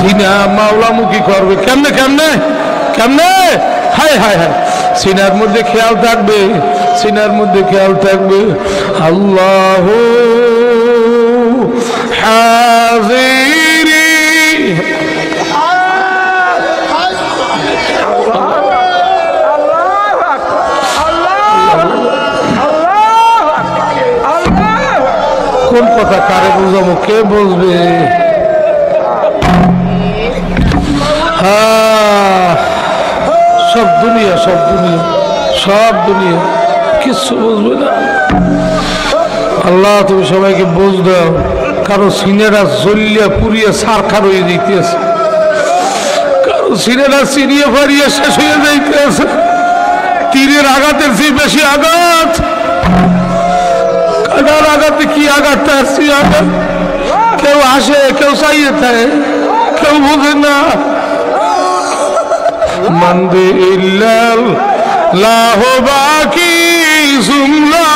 সিনা মাওলামুখী করবে কেমনে কেমনে কেমনে হায় হায় হায় সিনার মধ্যে খেয়াল থাকবে সিনার মধ্যে খেয়াল থাকবে আল্লাহ হাজিরি কোন কথা কারে বুঝাবো কে বুঝবে সব দুনিয়া সব দুনিয়া সব দুনিয়া কিচ্ছু বুঝবে না আল্লাহ তুমি সবাইকে বুঝ দাও কারো সিনেরা জ্বলিয়া পুড়িয়া সারখার হয়ে যাইতেছে কারো সিনেরা চিরিয়ে ফারিয়ে শেষ হয়ে যাইতেছে তীরের আঘাতের চেয়ে বেশি আঘাত কাটার আঘাতে কি আঘাত তার চেয়ে আঘাত কেউ আসে কেউ চাইয়ে থাকে কেউ বোঝে না মন্দে ইল্লাল লাহ বাকি জুমলা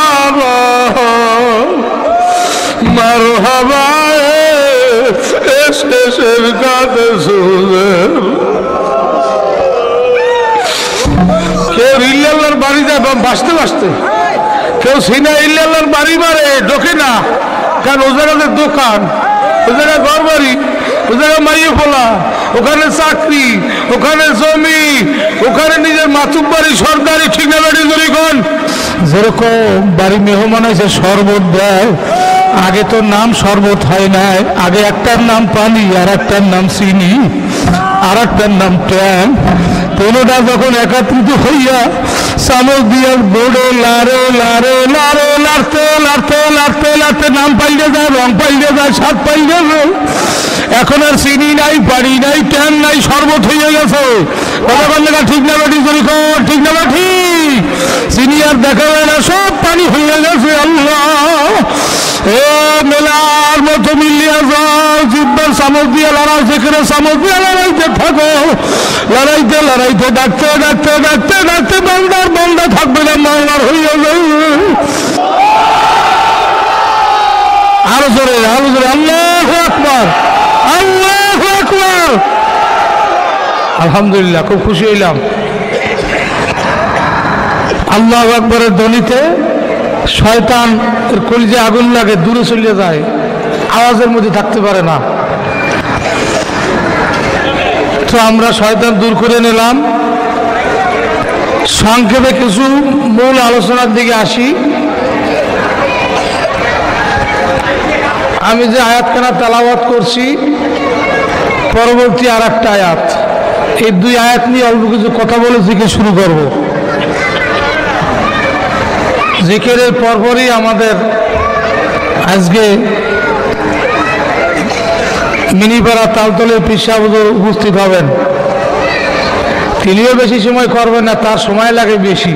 মারহাবা শেষের কাছে সুজের কেউ ইল্লাল্লাহর বাড়ি যায় বাঁচতে বাঁচতে কেউ সিনা ইল্লাল্লাহর বাড়ি মারে ঢোকে না কারণ ও জায়গাতে দোকান ও জায়গায় ঘর বাড়ি ও জায়গায় মাইয়ে ফোলা ওখানে চাকরি ওখানে জমি ওখানে নিজের মাতুব বাড়ি সরকারি ঠিক না বাড়ি জরিগণ যেরকম বাড়ি মেহমান হয়েছে শরবত দেয় আগে তো নাম শরবত হয় নাই আগে একটার নাম পানি আর একটার নাম চিনি আর একটার নাম ট্যাং কোনোটা যখন একত্রিত হইয়া চামচ দিয়ে বোর্ডে লাড়ে লাড়ে লাড়ে লাড়তে লাড়তে লাড়তে লাড়তে নাম পাল্টে যায় রং পাল্টে যায় স্বাদ পাল্টে যায় এখন আর চিনি নাই পানি নাই ট্যাং নাই শরবত হয়ে গেছে কতক্ষণ লেখা ঠিক না বাটি ঠিক না বাটি চিনি আর দেখা যায় না সব পানি হয়ে গেছে আল্লাহ ও মেলার মতো মিলিয়া যাও জিব্বার চামচ দিয়ে লড়াও যেখানে চামচ দিয়ে লড়াইতে থাকো লড়াইতে লড়াইতে ডাকতে ডাকতে ডাকতে ডাকতে বান্দার বান্দা থাকবে না মাওলার হয়ে যাবে আরো জোরে আল্লাহু আকবার আল্লাহু আকবার আলহামদুলিল্লাহ খুব খুশি হইলাম আল্লাহু আকবরের ধ্বনিতে শয়তান এর কলিজে আগুন লাগে দূরে চলে যায় আওয়াজের মধ্যে থাকতে পারে না তো আমরা শয়তান দূর করে নিলাম সংক্ষেপে কিছু মূল আলোচনার দিকে আসি আমি যে আয়াতখানা তেলাওয়াত করছি পরবর্তী আর একটা আয়াত এই দুই আয়াত নিয়ে অল্প কিছু কথা বলে জিকির শুরু করব জিকিরের পরপরই আমাদের আজকে মিনিপাড়া তালতলের পীর সাহেব উপস্থিত হবেন তিনিও বেশি সময় করবেন না তার সময় লাগে বেশি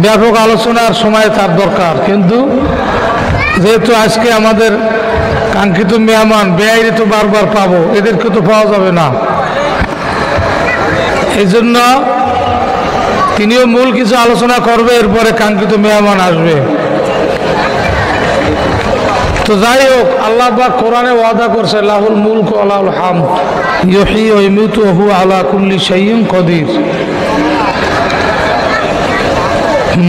ব্যাপক আলোচনার সময় তার দরকার কিন্তু যেহেতু আজকে আমাদের কাঙ্ক্ষিত মেহমান বেআইনি তো বারবার পাবো এদেরকে তো পাওয়া যাবে না এই জন্য তিনিও মূল কিছু আলোচনা করবে এরপরে কাঙ্ক্ষিত মেহমান আসবে তো যাই হোক আল্লাহ পাক কোরআনে ওয়াদা করছে লাহুল মুলক ওয়া লাহুল হামদ ইউহয়ী ওয়া ইউমীতু ওয়া হুয়া আলা কুল্লি শাইইন কদির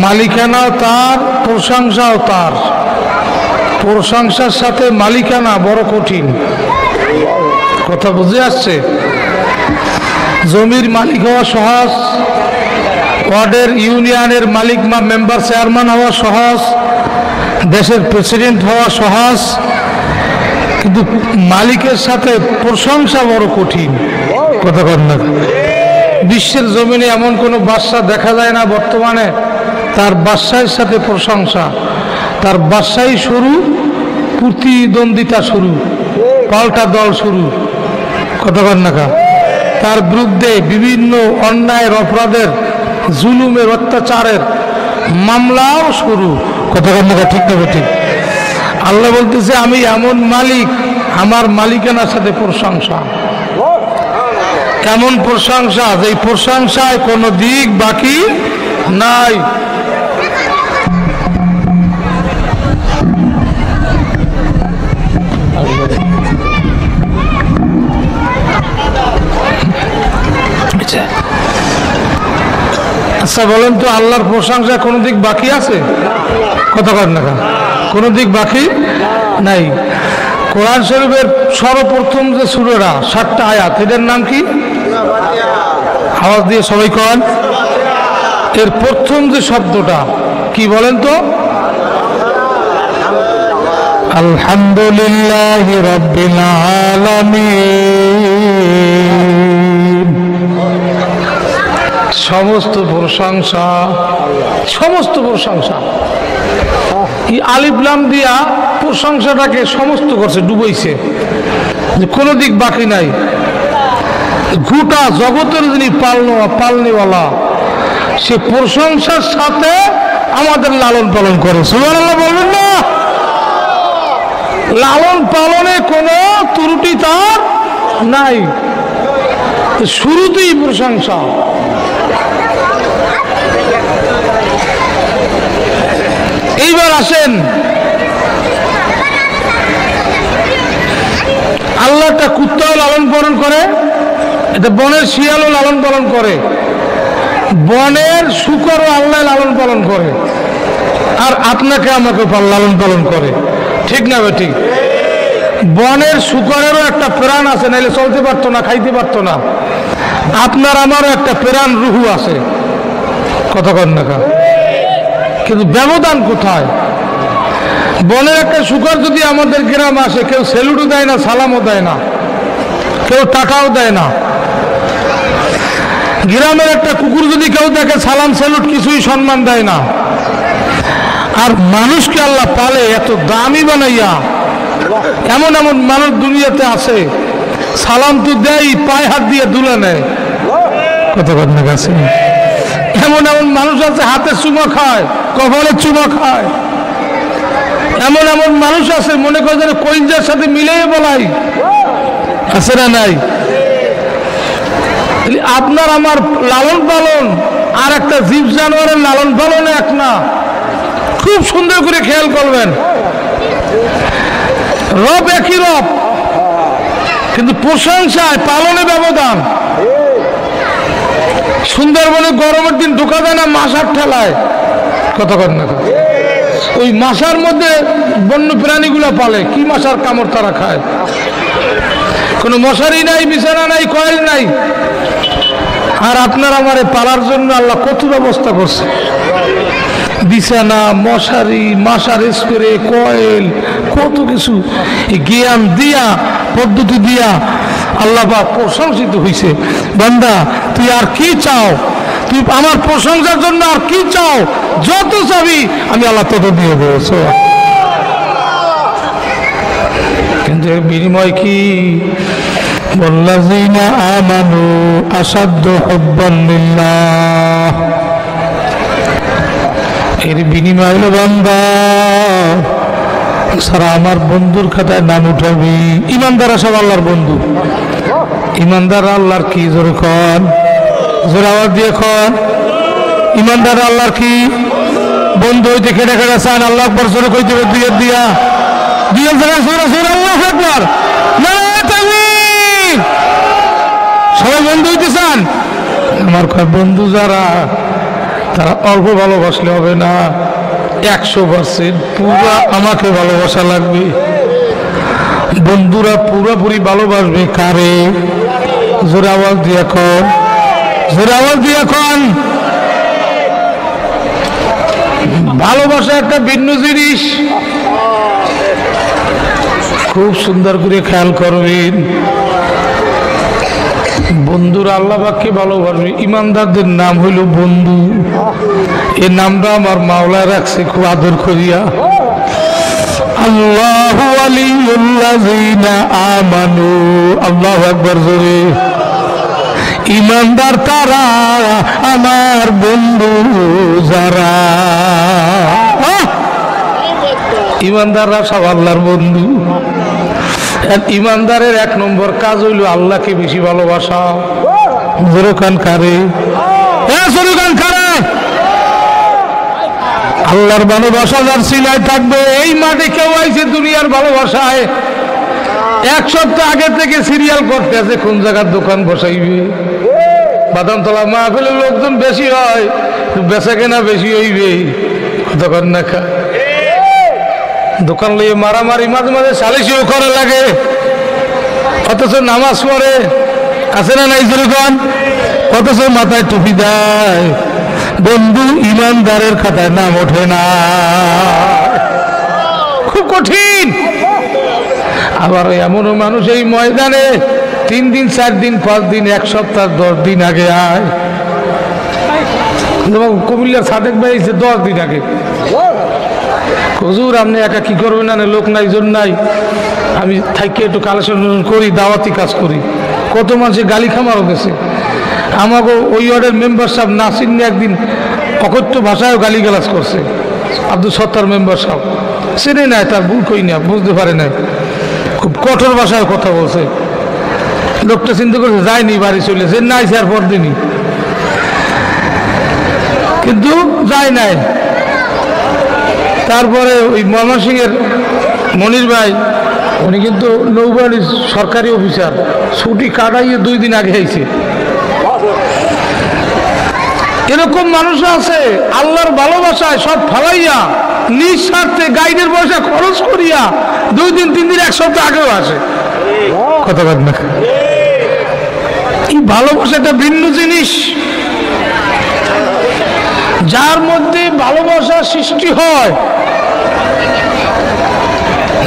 মালিকানাও তার প্রশংসাও তার প্রশংসার সাথে মালিকানা বড় কঠিন কথা বুঝে আসছে জমির মালিক হওয়া সহজ ওয়ার্ডের ইউনিয়নের মালিক বা মেম্বার চেয়ারম্যান হওয়া সহজ দেশের প্রেসিডেন্ট হওয়া সহজ কিন্তু মালিকের সাথে প্রশংসা বড় কঠিন কথা বল না বিশ্বের জমিনে এমন কোনো বাদশা দেখা যায় না বর্তমানে তার বাদশাহের সাথে প্রশংসা তার বাদশাহী শুরু প্রতিদ্বন্দ্বিতা শুরু পাল্টা দল শুরু কথা বল না তার বিরুদ্ধে বিভিন্ন অন্যায়ের অপরাধের জুলুমের অত্যাচারের মামলাও শুরু কথা বল না ঠিক না ঠিক আল্লাহ বলতেছে আমি এমন মালিক আমার মালিকানার সাথে প্রশংসা এমন প্রশংসা যে প্রশংসায় কোনো দিক বাকি নাই আচ্ছা বলেন তো, আল্লাহর প্রশংসা কোনো দিক বাকি আছে? কথা কর না, কোনো দিক বাকি নাই। কোরআন শরীফের সর্বপ্রথম যে সূরাটা 7টা আয়াত, এটার নাম কি? আওয়াজ দিয়ে সবাই কন। এর প্রথম যে শব্দটা কি বলেন তো? আলহামদুলিল্লাহি রাব্বিল আলামিন। সমস্ত প্রশংসা, সমস্ত প্রশংসা। এই আলিফ লাম দিয়া প্রশংসাটাকে সমস্ত করছে, ডুবাইছে, যে কোনো দিক বাকি নাই। গোটা জগতের যিনি পালনেওয়ালা, সে প্রশংসার সাথে আমাদের লালন পালন করে। সুবহানাল্লাহ বলবেন না? লালন পালনে কোনো ত্রুটি তার নাই, শুরুতেই প্রশংসা। এইবার আসেন, আল্লাহ একটা কুত্তাও লালন পালন করে, এটা বনের শিয়ালও লালন পালন করে, বনের শূকরও আল্লাহ লালন পালন করে, আর আপনাকে আমাকে লালন পালন করে। ঠিক না ভাই? ঠিক। বনের শূকরেরও একটা প্রাণ আছে, নাইলে চলতে পারতো না, খাইতে পারতো না। আপনার আমারও একটা প্রাণ, রুহু আছে। কথা কন না? কিন্তু ব্যবধান কোথায়? বনের একটা শূকর যদি আমাদের গ্রামে আসে, কেউ সেলুটও দেয় না, সালামও দেয় না, কেউ টাকাও দেয় না। গ্রামের একটা কুকুর যদি কেউ দেখে, সালাম স্যালুট কিছুই সম্মান দেয় না। আর মানুষকে আল্লাহ পালে এত দামি বানাইয়া, এমন এমন মানুষ দুনিয়াতে আছে, সালাম তো দেয়, পায়ে হাত দিয়ে দুলে নেয়। কত কথা আছে। এমন এমন মানুষ আছে, হাতে চুমা খায়, কপালে চুমা খায়। এমন এমন মানুষ আছে, মনে করে যেন কইঞ্জার সাথে মিলেই বলাই। আছে না নাই? আপনার আমার লালন পালন আর একটা জীব জানোয়ারের লালন পালন এক না। খুব সুন্দর করে খেয়াল করবেন, রব একই রব, কিন্তু প্রশংসায় পালনে ব্যবধান। সুন্দরবনে গরমের দিন ঢোকা যায় না মাসার ঠেলায়। কথা কন না? ওই মাসার মধ্যে বন্য প্রাণীগুলো পালে, কি মাসার কামড় তারা খায়। কোনো মশারি নাই, বিছানা নাই, কয়েল নাই। আর আপনার আমারে পালার জন্য আল্লাহ কত ব্যবস্থা করছে, বিছানা, মশারি, মাসার স্প্রে, কয়েল, কত কিছু জ্ঞান দিয়া, পদ্ধতি দিয়া আল্লাহ পাক প্রশংসিত হয়েছে। বান্দা, তুই আর কি চাও? তুই আমার প্রশংসার জন্য আর কি চাও? যত চাবি আমি আল্লাহ তত দিয়ে দেব। কিন্তু এর বিনিময় কি? ওয়াল্লাযীনা আমানু আশাদ্দু হুব্বান লিল্লাহ। এর বিনিময় হলো, বান্দা সারা আমার বন্ধুর খাতায় নাম উঠাবি। ইমানদার সব আল্লাহর বন্ধু। ইমানদার আল্লাহর কি? জোরে কন, জোরে আওয়াজ দিয়ে কন। ইমানদার আল্লাহর কি বন্ধু? হইতে খেটে খেটে চান আল্লাহ আকবার জোরে কইতে হবে, দুইয়ের দিয়া দুইয়ের জায়গায় জোরে জোরে আল্লাহু আকবার। নারায়ে তাকবীর। সবাই বন্ধু হইতে চান? আমার বন্ধু যারা, তারা অল্প ভালোবাসলে হবে না, 100% পুরা আমাকে ভালোবাসা লাগবে। বন্ধুরা পুরোপুরি ভালোবাসবে কারে? জোরে আওয়াজ দিয়ে কন, জোরে আওয়াজ দিয়ে কন। ভালোবাসা একটা ভিন্ন জিনিস, খুব সুন্দর করে খেয়াল করবেন। বন্ধুরা আল্লাহ পাককে ভালোবাসবে। ইমানদারদের নাম হইল বন্ধু। এই নামটা আমার মাওলা রাখছে খুব আদর করিয়া। আল্লাহু ওয়ালিউল্লাযীনা আমানু। আল্লাহু আকবার জোরে। ইমানদার তারা, আমার বন্ধু যারা। ইমানদাররা সব আল্লাহর বন্ধু। ইমানদারের 1 নম্বর কাজ হইল আল্লাহকে বেশি ভালোবাসা। জোরকান কারে? জোরকান কারে? আল্লাহর ভালোবাসা যার সিলাই থাকবে। এই মাঠে কেউ আইছে দুনিয়ার ভালোবাসায়, 1 সপ্তাহ আগে থেকে সিরিয়াল করতে আছে কোন জায়গার দোকান বসাইবে। বাদামতলা মাহফিলের লোকজন বেশি হয়, বেচা কেনা বেশি হইবে দোকান না খা দোকান লইয়ে মারামারি মাঝে মাঝে সালিশিও করা লাগে অথচ নামাজ পড়ে আছে না নাই যেরকম অথচ মাথায় টুপি দেয় বন্ধু ইমানদারের খাতায় নাম ওঠে না খুব কঠিন আবার এমনও মানুষ এই ময়দানে 3 দিন 4 দিন 5 দিন 1 সপ্তাহ 10 দিন আগে আয় কুমিল্লার সাদেক ভাই 10 দিন আগে হুজুর আপনি একা কি করবেন না লোক নাই জন নাই আমি থাকি একটু কালেকশন করি দাওয়াতি কাজ করি কত মানুষের গালি খামারও গেছে আমাকে ওই ওয়ার্ডের মেম্বার সাহেব নাসির নিয়ে একদিন অকথ্য ভাষায়ও গালিগালাজ করছে আব্দুল সত্তার মেম্বার সাহেব চেনে নাই তার ভুল কই না বুঝতে পারে নাই খুব কঠোর ভাষায় কথা বলছে লোকটা চিন্তা করছে যায়নি বাড়ি চলেছে নাই স্যার পর দিনই কিন্তু যায় নাই তারপরে ওই ময়মনসিংহের মনির ভাই উনি কিন্তু নৌবাহিনীর সরকারি অফিসার ছুটি কাটাইয়ে 2 দিন আগে আইছে এরকম মানুষ আছে আল্লাহর ভালোবাসায় সব ফালাইয়া নিঃস্বার্থে গাইডের পয়সা খরচ করিয়া 2 দিন 3 দিন 1 সপ্তাহ আগেও আসে কথা বল না এই ভালোবাসাটা ভিন্ন জিনিস যার মধ্যে ভালোবাসার সৃষ্টি হয়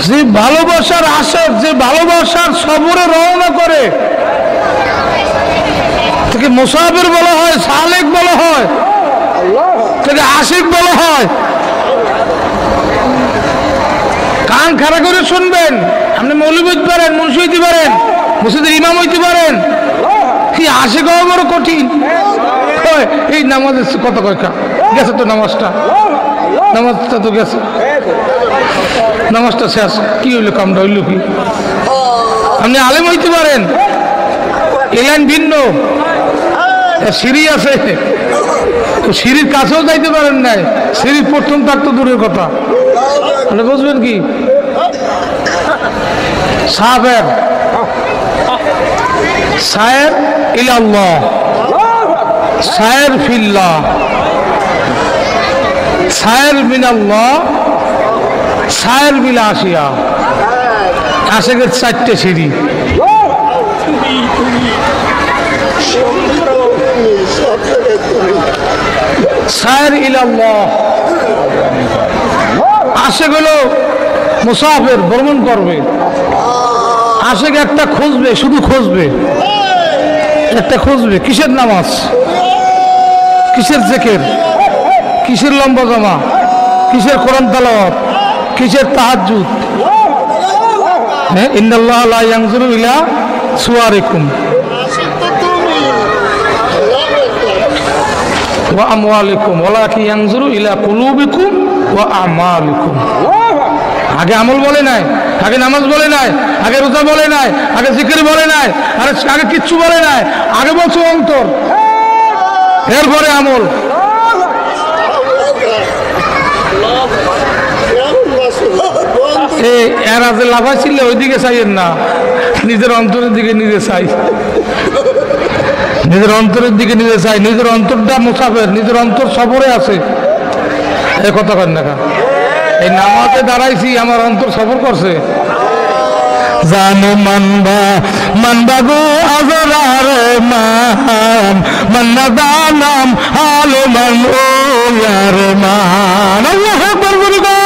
যে ভালোবাসার আশা যে ভালোবাসার সবরে রওনা করে তাকে মুসাফির বলা হয় সালেক বলা হয় তাকে আশিক বলা হয় কান খাড়া করে শুনবেন আপনি মৌলবী হইতে পারেন মুন্সি হইতে পারেন মসজিদের ইমাম হইতে পারেন কি আশিক হওয়া বড় কঠিন এই নামাজের কত কয়টা গেছে তো নামাজটা তো গেছে নামাজটা শেষ কি হইলো কামটা হইল কি আপনি আলেম হইতে পারেন এই লাইন ভিন্ন সিঁড়ি আছে সিঁড়ির কাছেও যাইতে পারেন নাই সিঁড়ির প্রথম তার তো দূরের কথা আপনি বুঝবেন কি সায়ের ইলাল্লাহ সায়ের ফিল্লাহ সায়ের মিনাল্লাহ সায়ের বিল আসিয়া আশেকের 4টে সিঁড়ি সায়ের ইলাল্লাহ আশেক হলো মুসাফির ভ্রমণ করবে আশেক একটা খুঁজবে শুধু খুঁজবে একটা খুঁজবে কিসের নামাজ কিসের জিকির কিসের লম্বা জামা কিসের কোরআন তেলাওয়াত কিসের তাহাজ্জুদ ইন্নাল্লাহ লা ইয়ানজুরু ইলা সুওয়ারিকুম ওয়া আমওয়ালিকুম ওয়ালাকিন ইয়ানজুরু ইলা কুলুবিকুম ওয়া আমালিকুম আগে আমল বলে নাই আগে নামাজ বলে নাই আগে রোজা বলে নাই আগে জিকির বলে নাই আগে কিচ্ছু বলে নাই আগে বলছো অন্তর এরপরে আমল এরা যে লাফা ছিল ওইদিকে চাইয়েন না নিজের অন্তরের দিকে নিজে চাই নিজের অন্তরের দিকে নিজে চাই নিজের অন্তরটা মুসাফের নিজের অন্তর সফরে আছে এই কথা কেন না এই নামাজে দাঁড়াইছি আমার অন্তর সফর করছে জানো মানবা গো আজরার মান মান্না দানাম হালো মান ও ইয়ার মান আল্লাহু আকবার বলি গো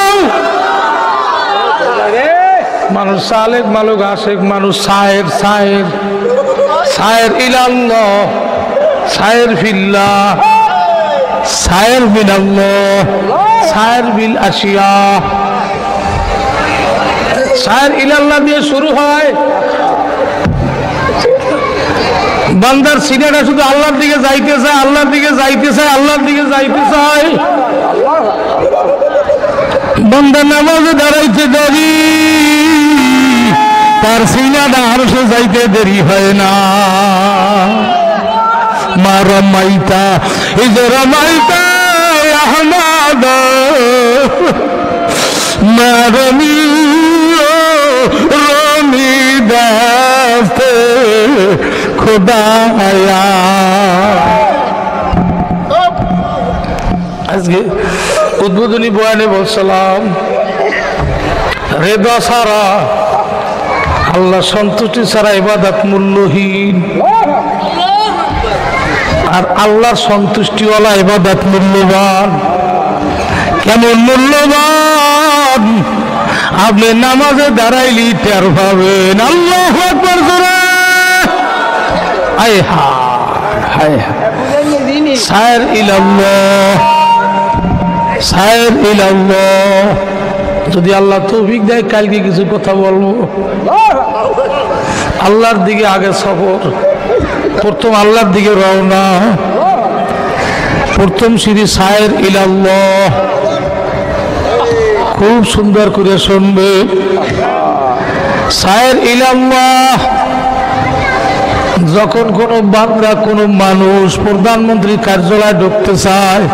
মানুষ সালেক মালুক আশেক মানুষ সায়ের ইলাল্লাহ সায়ের ফিল্লাহ সায়ের মিনাল্লাহ সায়ের বিল আশিয়া সায়ের ইলাল্লাহ দিয়ে শুরু হয় বান্দার সিনাটা শুধু আল্লাহর দিকে যাইতে চায় আল্লাহর দিকে যাইতে চায় আল্লাহর দিকে যাইতে চায় বান্দা নামাজে দাঁড়াইতে দেরি তার সিনাটা আরশে যাইতে দেরি হয় না মা রমাইতা ইজ রমাইতা আহমদ মা রমি দাস্তে খুদায়া আজকে উদ্বোধনী বয়ানে বলছিলাম রেদা ছাড়া, আল্লাহ সন্তুষ্টি ছাড়া ইবাদত মূল্যহীন, আর আল্লাহর সন্তুষ্টিওয়ালা ইবাদত মূল্যবান। কেমন মূল্যবান? আপনি নামাজে দাঁড়াইলি টের পাবেন। আল্লাহু আকবার করে আয় হায় সায়ের ইলাল্লাহ, সায়ের ইলাল্লাহ। যদি আল্লাহ তৌফিক দেয় কালকে কিছু কথা বলবো। আল্লাহর দিকে আগে সফর, প্রথম আল্লাহর দিকে রওনা। প্রথম সিঁড়ি সায়ের ইলাল্লাহ, খুব সুন্দর করে শুনবে। সায়ের ইলাল্লাহ, যখন কোনো বান্দা কোনো মানুষ প্রধানমন্ত্রী কার্যালয়ে ঢুকতে চায়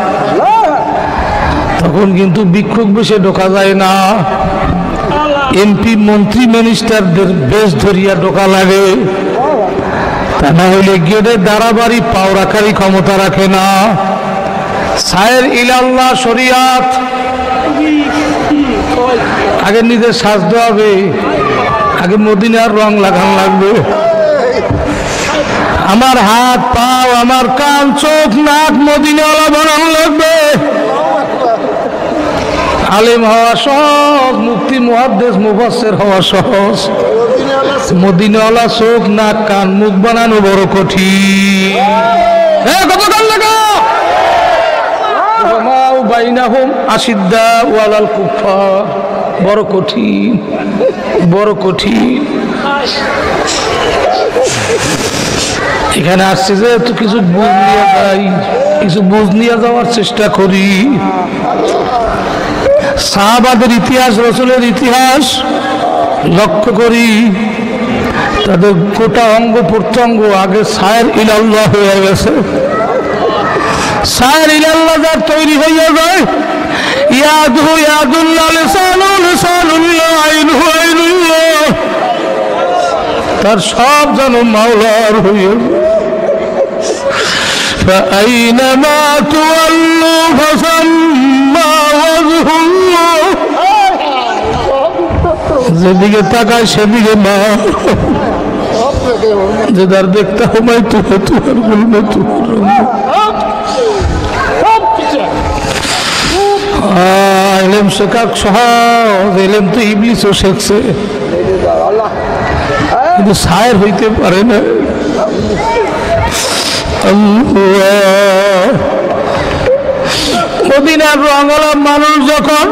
তখন কিন্তু ভিক্ষুক বেশে ঢোকা যায় না, এমপি মন্ত্রী মিনিস্টারদের বেশ ধরিয়া ঢোকা লাগে। তা না হইলে গেটে দাঁড়াবাড়ি পাও রাখারই ক্ষমতা রাখে না। সায়ের ইলাল্লাহ শরিয়াত, আগে নিজের সাজতে হবে, আগে মদিনার রং লাগান লাগবে। আমার হাত পাও, আমার কান চোখ নাক মদিনাওয়ালা বানানো লাগবে। আলেম হওয়া সহজ, মুফতি মুহাদ্দিস মুফাসসির হওয়া সহজ, মদিনাওয়ালা চোখ নাক কান মুখ বানানো বড় কঠিন। কতক্ষণ লাগা বাইনাহুম আশিদ্দা ওয়ালাল কুফার, বড় কঠিন, বড় কঠিন। এখানে আসছে যে একটু কিছু বুঝ নিয়ে যাই, কিছু বুঝ নিয়ে যাওয়ার চেষ্টা করি। সাহাবাদের ইতিহাস, রাসূলের ইতিহাস লক্ষ্য করি। তাদের গোটা অঙ্গ প্রত্যঙ্গ আগে সায়ের ইলাল্লাহ হয়ে গেছে। সায়ের ইলাল্লাহ যার তৈরি হইয়া যায়, ইয়াদহু ইয়াদুল্লাহ, লিসানু লিসানুল্লাহ, আইনুহু আইনুল্লাহ, তার সব যেন মাওলার হইয়া। فأينما تولوا فثم وجه الله, যেদিকে তাকায় সেদিকে মা, যেদার দেখতে হুমাই তুহে তুহার গুলমে তুহার। এলেম শেখা সহজ, এলেম তো ইবলিসও শেখছে, কিন্তু সায়ের হইতে পারে না। মদিনার রঙওয়ালা মানুষ যখন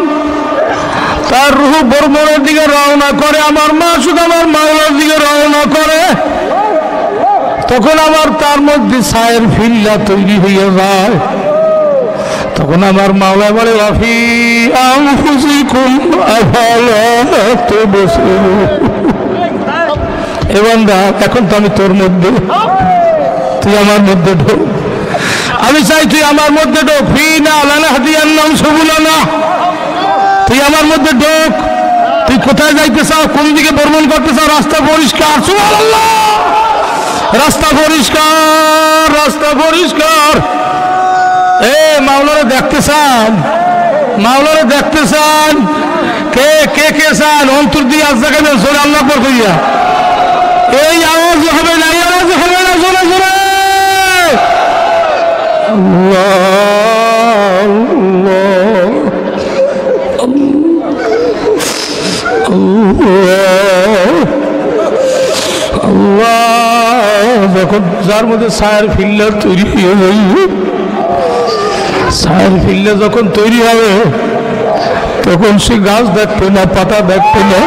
তার রূহ বর্মনের দিকে রওনা করে, আমার মাসুক আমার মাওলার দিকে রওনা করে, তখন আবার তার মধ্যে ছায়ের ফিল্লা তৈরি হইয়া যায়। তখন আমার মাওলা বলে ওয়াফি আনফুসিকুম আফালা তুবসিরুন, এ বান্দা এখন তো আমি তোর মধ্যে, তুই আমার মধ্যে ঢোক, আমি চাই তুই আমার মধ্যে ঢোক। ফিনা লানাহদিয়ান্নাহুম সুবুলানা, তুই আমার মধ্যে ঢোক। তুই কোথায় যাইতে চাও, কোন দিকে ভ্রমণ করতে চাও, রাস্তা পরিষ্কার। সুবহানাল্লাহ, রাস্তা পরিষ্কার, রাস্তা পরিষ্কার। এ মাওলারে দেখতে চান, মাওলারে দেখতে চান, কে কে কে চান অন্তর দিয়ে আজ দেখাবেন জোরে আল্লাহ আকবার কইয়া। এই আওয়াজ হবে না, এই আওয়াজ হবে না, জোরে জোরে আল্লাহ আল্লাহ আল্লাহ। যখন যার মধ্যে ছায়ের ফিল্লার তৈরি হয়ে যাবে, ছায়ের ফিল্লা যখন তৈরি হবে তখন সে গাছ দেখবে না, পাতা দেখবে না,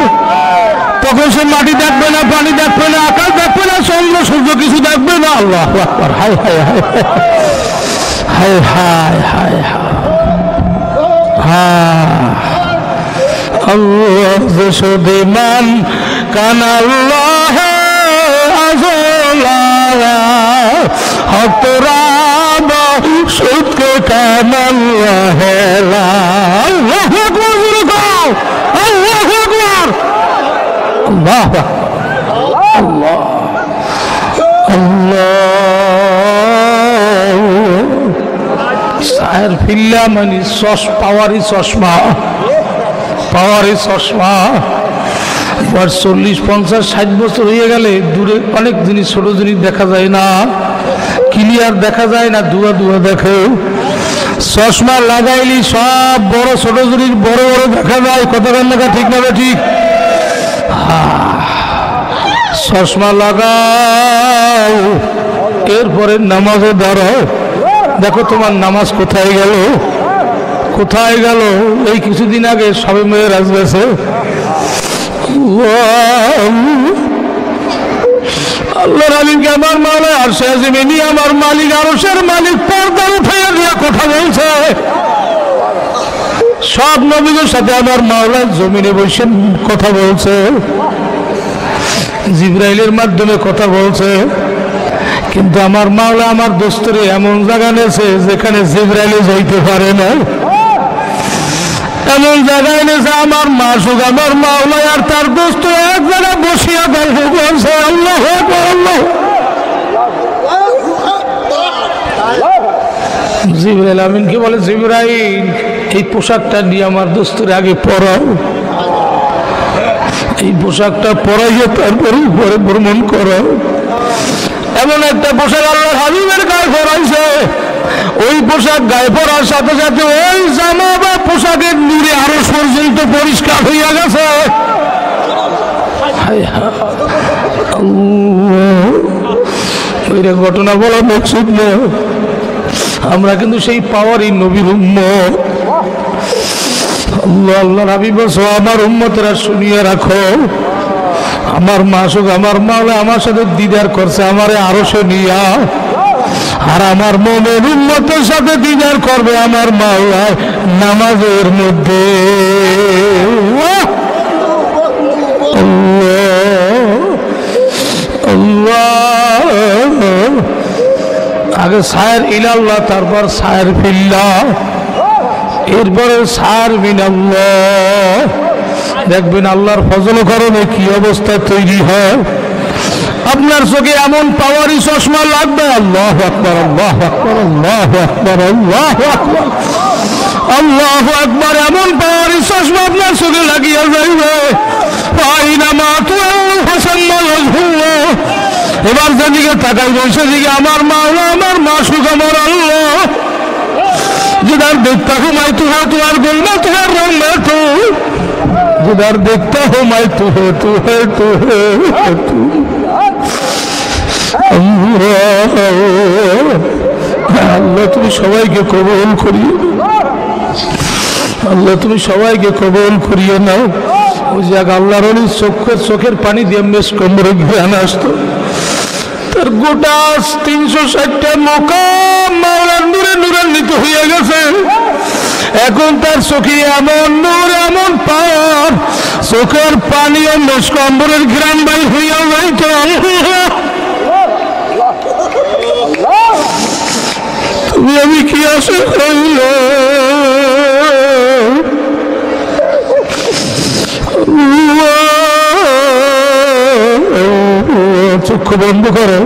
তখন সে মাটি দেখবে না, পানি দেখবে না, আকাশ দেখবে না, চন্দ্র সূর্য কিছু দেখবে না। আল্লাহু আকবার, হায় হায় হায় হায় হায় হায় হায়। আল্লাহ যশোদে মান কানাল্লাহ আযলা হতরাব সুদকে কানাল্লাহ লা। আল্লাহু আকবার, আল্লাহু আকবার, আল্লাহ আল্লাহ আল্লাহ। সায়ের ফিল্লা মানে পাওয়ারি চশমা, পাওয়ারি চশমা। 40-50-60 বছর হয়ে গেলে দূরে অনেক জিনিস, ছোট জিনিস দেখা যায় না, ক্লিয়ার দেখা যায় না, দুয়া দুয়া দেখে। চশমা লাগাইলি সব বড় ছোট জিনিস বড় বড় দেখা যায়। কথা লেখা ঠিক না ঠিক? চশমা লাগাও, এরপরে নামাজে দাঁড়াও। দেখো তোমার নামাজ কোথায় গেল, কোথায় গেল? এই কিছুদিন আগে সবে মেয়েরাজ গেছে। আল্লাহর আলীকে আমার মাওলা আরশে আজিমে আমার মালিক আরশের মালিক পর্দা উঠাইয়া দিয়া কথা বলছে। সব নবীদের সাথে আমার মাওলা জমিনে বসে কথা বলছে, জিবরাইলের মাধ্যমে কথা বলছে। কিন্তু আমার মাওলা আমার দোস্তরে এমন জায়গা নেছে যেখানে জিবরাইলে যাইতে পারে না, এমন জায়গায় নেছে আমার মাসুক আমার মাওলা আর তার দোস্ত এক জায়গায় বসিয়া গল্প করছে। আল্লাহ আল্লাহ। জিবরাইল আমিনকে বলে, জিবরাইল এই পোশাকটা নিয়ে আমার দোস্তরে আগে পরাও, এই পোশাকটা পরাইয়া তারপরে উপরে ভ্রমণ করো। এমন একটা পোশাক আল্লাহ হাবিবের গায়ে পরাইছে, ওই পোশাক গায়ে পরার সাথে সাথে ওই জামা বা পোশাকের নূরে আরো পর্যন্ত পরিষ্কার হইয়া গেছে। ওইটা ঘটনা বলা মকসুদ না, আমরা কিন্তু সেই পাওয়ারই নবীর উম্মত। আল্লাহ আল্লাহর হাবিব বলছো আমার উম্মতেরা শুনিয়ে রাখো, আমার মাসুক আমার মাওলা আমার সাথে দিদার করছে আমারে আরো শুনিয়া, আর আমার মুমিন উম্মতের সাথে দিদার করবে আমার মাওলা নামাজের মধ্যে। আগে সায়ের ইলাল্লাহ, তারপর সায়ের ফিল্লাহ, এরপরে সায়ের মিনাল্লাহ। দেখবেন আল্লাহর ফজল কারণে কি অবস্থা তৈরি হয়। আপনার চোখে এমন পাওয়ারি চশমা লাগবে, আল্লাহু আকবার আল্লাহু আকবার আল্লাহু আকবার আল্লাহু আকবার আল্লাহু আকবার, এমন পাওয়ারি চশমা আপনার চোখে লাগিয়ে যাইবে। এবার যেদিকে তাকাই বসে দিকে আমার মাওলা আমার মাসুক আমার আল্লাহ, जिधर देखता हूँ मैं तू है, तुम्हार गुल में तू है, रंग में तू, जिधर देखता हूँ मैं तू है, तू है, तू है, तू। আল্লাহ তুমি সবাইকে কবুল করিয়ে, আল্লাহ তুমি সবাইকে কবুল করিয়ে নাও। ওই জায়গা আল্লাহর ওলি চোখের পানি দিয়ে মেশ কমরে ঘুরান আসতো, তার গোটা 360টা মুকাম মাওলার নূরে নূরান্বিত হয়ে গেছে। এখন তার চোখে এমন নূর এমন পাওয়ার, চোখের পানি ও মেশ কম্বরের ঘ্রাণ বাই হইয়া যাইত। তুমি আমি কি আশা করিল, চক্ষু বন্ধ করো,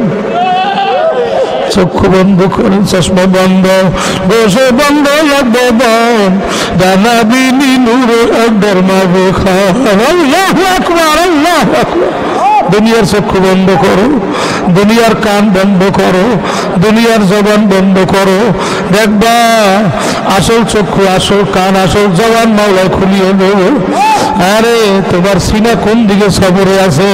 চক্ষু বন্ধ করে চশমা বন্ধ, বসে বন্ধ লাগবে বন, দানা বিনি নূর একবার মাগো খান। আল্লাহু আকবার আল্লাহু আকবার। দুনিয়ার চক্ষু বন্ধ করো, দুনিয়ার কান বন্ধ করো, দুনিয়ার জবান বন্ধ করো, দেখবা আসল চক্ষু আসল কান আসল জবান মাওলা খুলিয়ে দেব। আরে তোমার সিনা কোন দিকে সবরে আছে,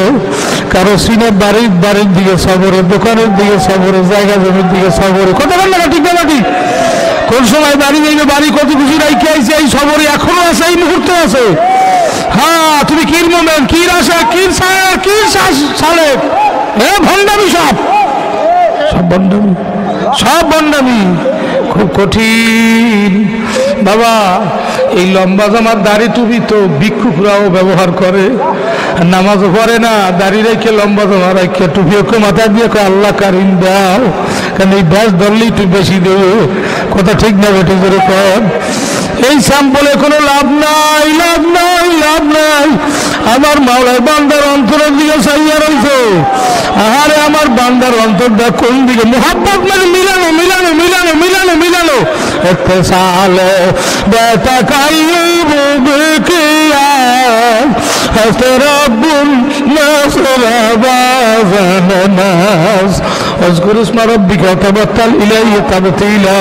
কারো সিনা বাড়ির দিকে সবরে, দোকানের দিকে সবরে, জায়গা জমির দিকে সবরে। কত বললো ঠিক না ঠিক? কোন সময় বাড়ি যাইবে, বাড়ি কত কিছু রাইখে আইছে, এই সবরে এখনো আছে, এই মুহূর্তে আছে। হ্যাঁ তুমি কির মোমেন, কির আশা, কির সায়া, কির সালে, এ ভণ্ডামি, সব ভণ্ডামি, সব ভণ্ডামি। খুব কঠিন বাবা। এই লম্বা জামার দাড়ি টুপি তো ভিক্ষুকরাও ব্যবহার করে, নামাজও পড়ে না, দাড়ি রেখে লম্বা জামা রেখে টুপি ওকে মাথায় দিয়ে আল্লাহ কারিম দাও, কারণ এই ব্যাস ধরলেই একটু বেশি দেবো। কথা ঠিক না বেটে যেরকম এই স্যাম্পলে কোনো লাভ নাই, লাভ নাই, লাভ নাই। আমার মাওলার বান্দার অন্তরের দিকে চাইয়া রয়েছে। আহারে আমার বান্দার অন্তরটা কোন দিকে? মোহাব্বত মানে মিলানো মিলানো মিলানো মিলানো মিলানো ইত্তেসালে বেতাকাল্লুবু বিকিয়া হাসতে রব্বুন নাসরা বাযান নাস আযকুর ইসমা রাব্বিকা তাবাত্তাল ইলাইহি তাবতীলা।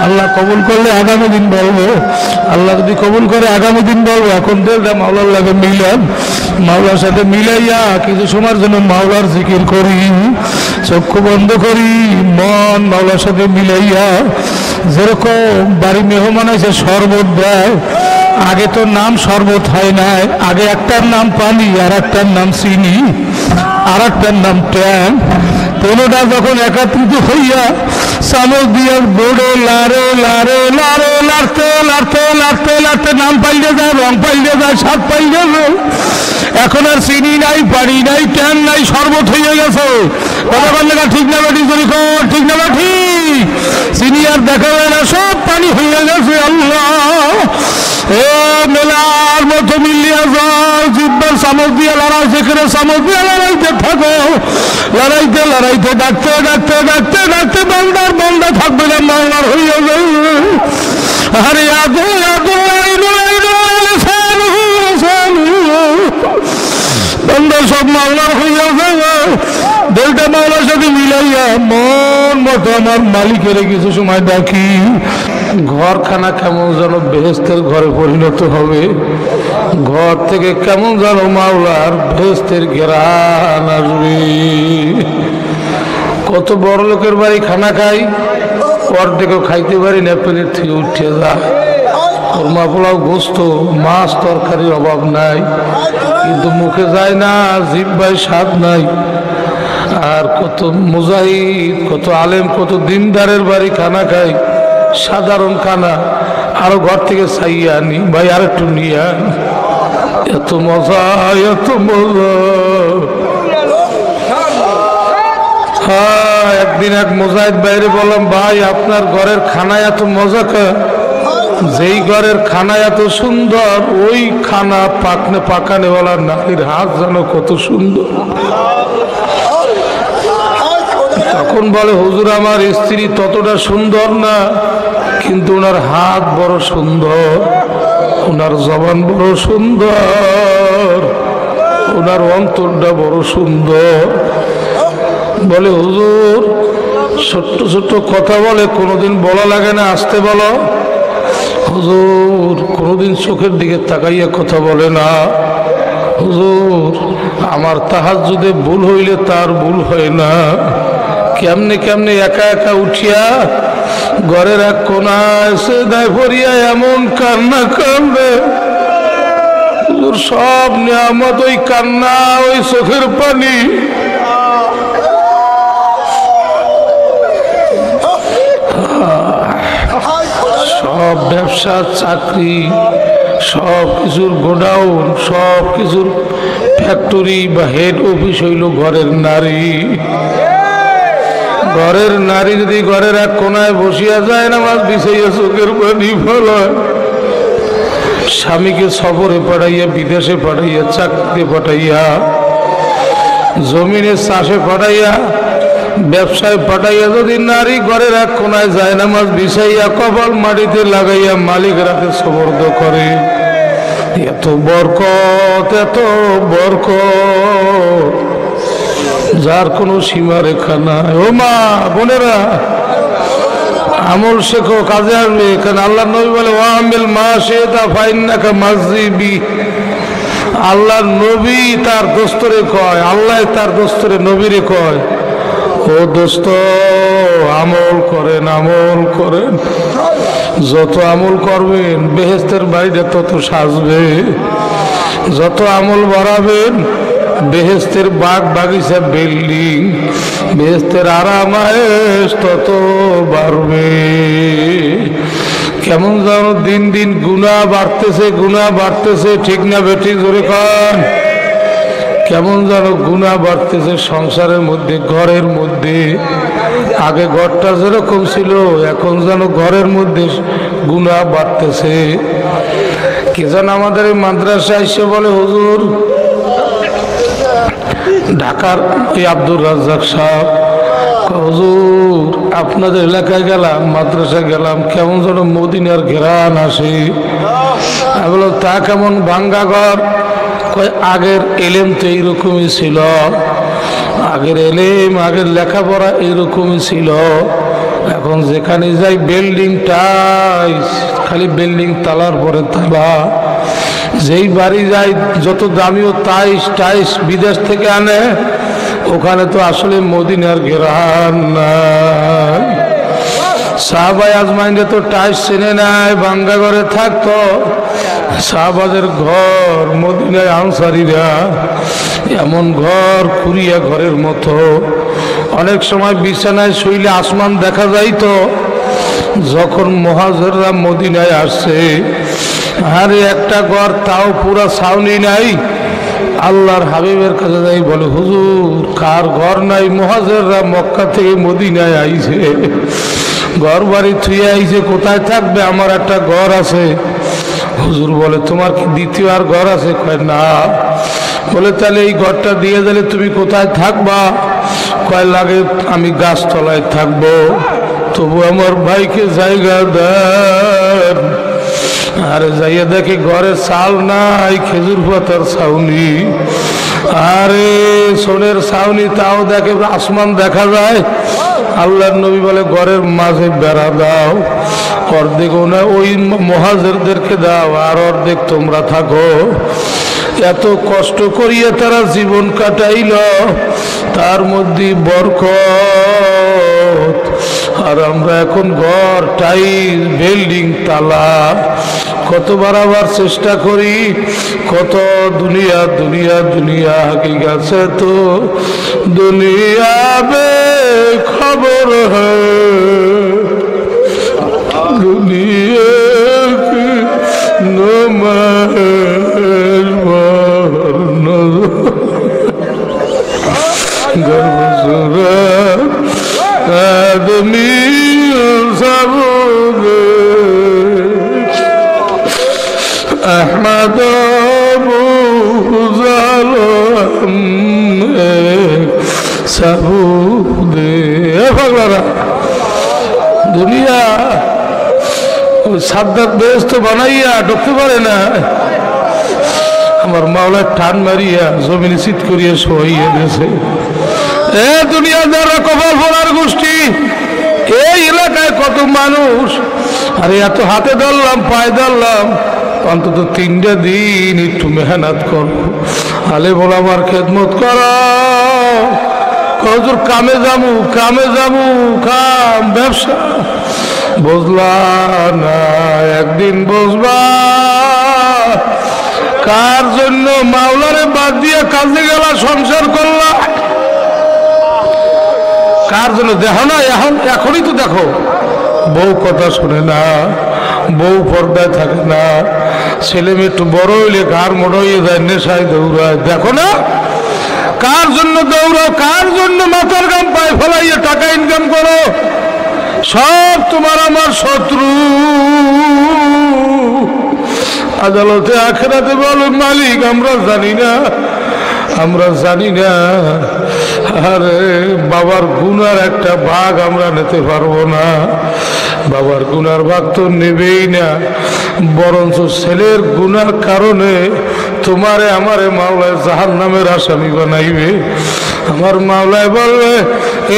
আল্লাহ কবুল করলে আগামী দিন বলবো, আল্লাহ যদি কবুল করে আগামী দিন বলবো। এখন দেড়টা মাওলার লাগে মিলান, মাওলার সাথে মিলাইয়া কিছু সময়ের জন্য মাওলার জিকির করি, চক্ষু বন্ধ করি, মন মাওলার সাথে মিলাইয়া। যেরকম বাড়ি মেহমান আছে শরবত দেয়, আগে তো নাম শরবত হয় নাই, আগে একটার নাম পানি, আর একটার নাম চিনি, আর একটার নাম ট্যাং। কোনোটা যখন একত্রিত হইয়া চামচ দিয়ে বোড়ে লাড়ে লাড়ে লাড়ে লাড়তে লাড়তে লাড়তে লাড়তে নাম পাল্টে যায়, রং পাল্টে যায়, স্বাদ পাল্টে যায়। এখন আর চিনি নাই, পানি নাই, ট্যাং নাই, শরবত হয়ে গেছে। কথা বললে ঠিক না বেটি? ঠিক না বেটি? চিনি আর দেখা যায় না, সব পানি হয়ে গেছে। আল্লাহ এ মেলার মতো মিলিয়া যাও, জিব্বার চামচ দিয়ে লড়াই, যেখানে চামচ দিয়ে লড়াইতে থাকো, লড়াইতে লড়াইতে ডাকতে ডাকতে ডাকতে ডাকতে বান্দার বান্দা থাকবে না, মাওলার হইয়া যাবে। আরে আদো আদো বান্দা সব মাওলার হইয়া যাবে। দুইটা মাওলার সাথে মিলাইয়া মন মতো আমার মালিকের কিছু সময় ডাকি। ঘরখানা কেমন যেন বেহেশতের ঘরে পরিণত হবে, ঘর থেকে কেমন যেন মাওলার বেহেশতের ঘেরান আসবে। কত বড় লোকের বাড়ি খানা খাই, অর্ধেকও খাইতে পারি না, প্লেট থেকে উঠে যায়। কোরমা পোলাও, গোস্ত, মাছ, তরকারির অভাব নাই, কিন্তু মুখে যায় না, জিহ্বায় স্বাদ নাই। আর কত মুজাহিদ, কত আলেম, কত দিনদারের বাড়ি খানা খাই, সাধারণ খানা, আরো ঘর থেকে চাইয়া আনি, ভাই আর একটু নিয়ে আন। এত মজা, এত মজা। হ্যাঁ, একদিন এক মুজাহিদ বাইরে বললাম, ভাই আপনার ঘরের খানা এত মজা কা? যেই ঘরের খানা এত সুন্দর, ওই খানা পাকানেওয়ালার নারীর হাত যেন কত সুন্দর। তখন বলে, হুজুর আমার স্ত্রী ততটা সুন্দর না, কিন্তু ওনার হাত বড় সুন্দর, ওনার জবান বড় সুন্দর, ওনার অন্তরটা বড় সুন্দর। বলে, হুজুর ছোট্ট ছোট্ট কথা বলে, কোনোদিন বলা লাগে না, আসতে বলো। হুজুর কোনোদিন চোখের দিকে তাকাইয়া কথা বলে না। হুজুর আমার তাহাজ্জুদে ভুল হইলে তার ভুল হয় না, কেমনে কেমনে একা একা উঠিয়া ঘরের এক কোনায় এসে দায় পড়িয়া এমন কান্না কান্দে। হুজুর সব নিয়ামত, ওই কান্না, ওই চোখের পানি। সব ব্যবসা, চাকরি, সব কিছুর গোডাউন, সব কিছুর ফ্যাক্টরি বা হেড অফিস হইল ঘরের নারী। ঘরের নারী যদি ঘরের এক কোনায় বসিয়া যায়, নামাজ বিছাইয়া চোখের পানি ফলায়, স্বামীকে সফরে পাঠাইয়া, বিদেশে পাঠাইয়া, চাকরিতে পাঠাইয়া, জমিনে চাষে পাঠাইয়া, ব্যবসায় পাঠাইয়া যদি নারী ঘরের এক কোনায় যায়, নামাজ বিছাইয়া কপাল মাটিতে লাগাইয়া মালিক রাতে সবর্দ করে, এত বরকত, এত বরকত যার কোনো সীমা রেখা নাই। ও মা বোনেরা, আমল শেখো, কাজে আসবে। এখানে আল্লাহ নবী বলে, ওয়ামিল মা শেতা ফাইন্নাকা মাযিবি। আল্লাহ নবী তার দোস্তরে কয়, আল্লাহ তার দোস্তরে নবীরে কয়, ও দোস্ত আমল করেন, আমল করেন। যত আমল করবেন বেহেশতের বাড়িটা তত সাজবে, যত আমল বাড়াবেন বেহেশতের বাগ বাগিচা, বিল্ডিং, বেহেশতের আরাম আয়েশ তত বাড়বে। কেমন যেন দিন দিন গুনাহ বাড়তেছে, গুনাহ বাড়তেছে, ঠিক না বেঠিক? জোরে কন। কেমন যেন গুনাহ বাড়তেছে সংসারের মধ্যে, ঘরের মধ্যে। আগে ঘরটা যেরকম ছিল, এখন যেন ঘরের মধ্যে গুনাহ বাড়তেছে। কি যেন আমাদের এই মাদ্রাসায় এসে বলে, হুজুর ঢাকার এই আব্দুর রাজ্জাক সাহেব হুজুর আপনাদের এলাকায় গেলাম, মাদ্রাসায় গেলাম, কেমন যেন মদিনার ঘেরান আসে। আমি বললাম তা কেমন ভাঙ্গা ঘর? আগের এলেম তো এইরকমই ছিল, আগের এলেম আগের লেখাপড়া এইরকমই ছিল। এখন যেখানে যাই বিল্ডিং টাইস, খালি বিল্ডিং তালার পরে তালা। যেই বাড়ি যাই যত দামিও টাইস টাইস বিদেশ থেকে আনে, ওখানে তো আসলে মদিনার ঘেরান নাই। সাহাবায়ে আজমাইনে তো টাইস চেনে নাই, ভাঙ্গা ঘরে থাকতো। সাহাবাদের ঘর মদিনায় আনসারীরা এমন ঘর কুরিয়া ঘরের মতো। অনেক সময় বিছানায় শুইলে আসমান দেখা যাইতো। যখন মুহাজিররা মদিনায় আসছে, আরে একটা ঘর তাও পুরা ছাউনি নাই। আল্লাহর হাবিবের কাছে যাই বলে, হুজুর কার ঘর নাই? মুহাজিররা মক্কা থেকে মদিনায় আইছে, ঘর বাড়ি থুয়ে আইছে, কোথায় থাকবে? আমার একটা ঘর আছে। হুজুর বলে, তোমার কি দ্বিতীয় আর ঘর আছে? কয় না। বলে, তাহলে এই ঘরটা দিয়ে দিলে তুমি কোথায় থাকবা? কয় লাগে আমি গাছতলায় থাকবো, তবু আমার ভাইকে জায়গা দেন। আরে যাইয়া দেখে ঘরে চাল নাই, খেজুর পাতার ছাউনি। আরে সোনের ছাউনি, তাও দেখে আসমান দেখা যায়। আল্লাহর নবী বলে, ঘরের মাঝে বেড়া দাও, অর্ধেক ওই মুহাজিরদেরকে দাও, আর অর্ধেক তোমরা থাকো। এত কষ্ট করিয়া তারা জীবন কাটাইল, তার মধ্যে বরকত। আর আমরা এখন ঘর টাইল বিল্ডিং তালা। কতবার আবার চেষ্টা করি, কত দুনিয়া দুনিয়া দুনিয়া, হাকিকত সে তো দুনিয়া বে খবর হ্যায়, দুনিয়া কি নমাজ गर्भ सूरत आदमी सब अहमद सब दुनिया সাদ্দাত বেহেশত বানাইয়া ঢুকতে পারে না। আমার মাওলা টান মারিয়া জমিনে চিৎ করিয়া শোয়াইয়া দিয়েছে। এ দুনিয়াদাররা কপাল ফোড়ার গোষ্ঠী, এই এলাকায় কত মানুষ। আরে এত হাতে ধরলাম, পায়ে ধরলাম, অন্তত 3টা দিন একটু মেহনত করো, আলে বলে আমার খেদমত করো। হুজুর কামে যাবো, কামে যাবো, কাম ব্যবসা। বুঝলা না, একদিন বুঝবা। কার জন্য মাওলারে বাদ দিয়ে কাজে গেলা, সংসার করলা? কার জন্য? দেখো না, এখনই তো দেখো, বউ কথা শুনে না, বউ পর্দায় থাকে না, ছেলে মেয়ে একটু বড় হইলে ঘাড় মোড় হয়ে যায়, নেশায় দৌড়ায়। দেখো না কার জন্য দৌড়াও, কার জন্য মাথার গাম পায়ে ফেলাইয়া টাকা ইনকাম করো। সব তোমার আমার শত্রু। আদালতে আখেরাতে বলো, মালিক আমরা জানি না, আমরা জানি না। আরে বাবার গুনার একটা ভাগ আমরা নিতে পারবো না। বাবার গুনার ভাগ তো নেবেই না, বরঞ্চ ছেলের গুনার কারণে তোমারে আমারে মাওলায় জাহান্নামের আসামি বানাইবে। আমার মাওলায় বলবে,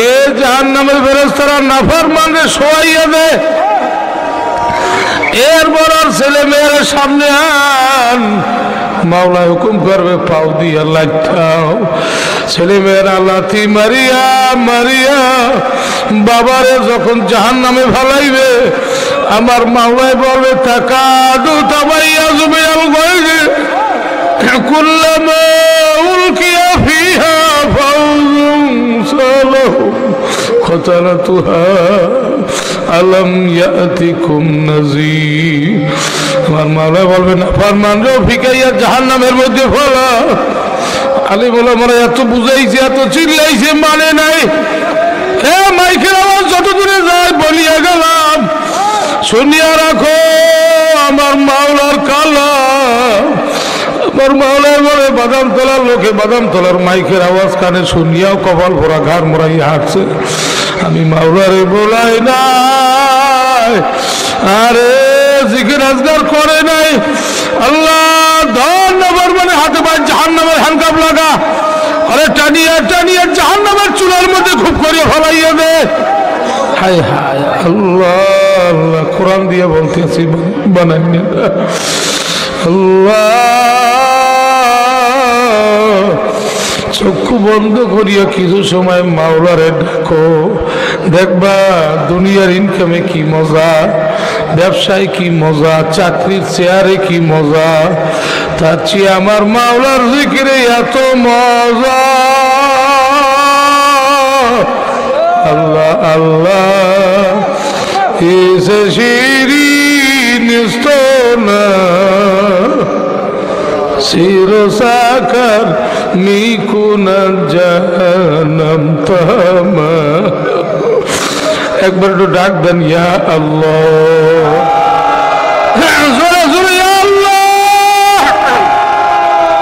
এ জাহান্নামের ফেরেশতারা নাফরমানরে শোয়াইয়া দে, এরপর আর ছেলে মেয়ের সামনে আন। মাওলা হুকুম করবে, পাও দিয়া লাইটাও। ছেলে মেয়েরা লাথি মারিয়া মারিয়া বাবারে যখন জাহান্নামে ফেলাইবে, আমার মাওলায় বলবে, তাকাদু তাবাইয়া জুবিয়াল গায়বে কুল্লামা উলকিয়া ফিহা ফাউজুন সালাহু খতারাতুহা আলম ইয়াতিকুম নাযীর। আমার মাওলা বলবে, না ফরমানও ফিকাইয়া জাহান্নামের মধ্যে ফেলা। আলী বলে, আমরা এত বুঝাইছি, এত চিল্লাইছে, মানে নাই। হে মাইকের আওয়াজ যত দূরে যায় বলিয়া গেলাম, শুনিয়া রাখো আমার মাওলার কালাম। আমার মাওলার বলে বাদাম তোলার লোকে বাদাম তোলার মাইকের আওয়াজ কানে শুনিয়াও কপাল ভরা ঘাড় মোড়াই হাঁটছে। আমি মাওলারে বলাই নাই, আরে জিকির আজগার করে নাই। আল্লাহ ধন্যবাদ মানে হাতে পায় জাহান্নামের হ্যান্ডকাপ লাগা, আরে টানিয়া টানিয়া জাহান্নামের চুলার মধ্যে খুব করিয়া ফলাইয়া দে। হায় হায় আল্লাহ আল্লাহ কোরআন দিয়ে বলতেছি বানাইনি আল্লাহ। চক্ষু বন্ধ করিয়া কিছু সময় মাওলারে ডাকো, দেখবা দুনিয়ার ইনকামে কি মজা, ব্যবসায় কি মজা, চাকরির চেয়ারে কি মজা, তার চেয়ে আমার মাওলার জিকিরে এত মজা। আল্লাহ আল্লাহ এসে শিরিন স্তনা শিরসাকার মিকুনা জাহান্নাম তামা। একবার একটু ডাক দেন ইয়া আল্লাহ, জোরে জোরে ইয়া আল্লাহ।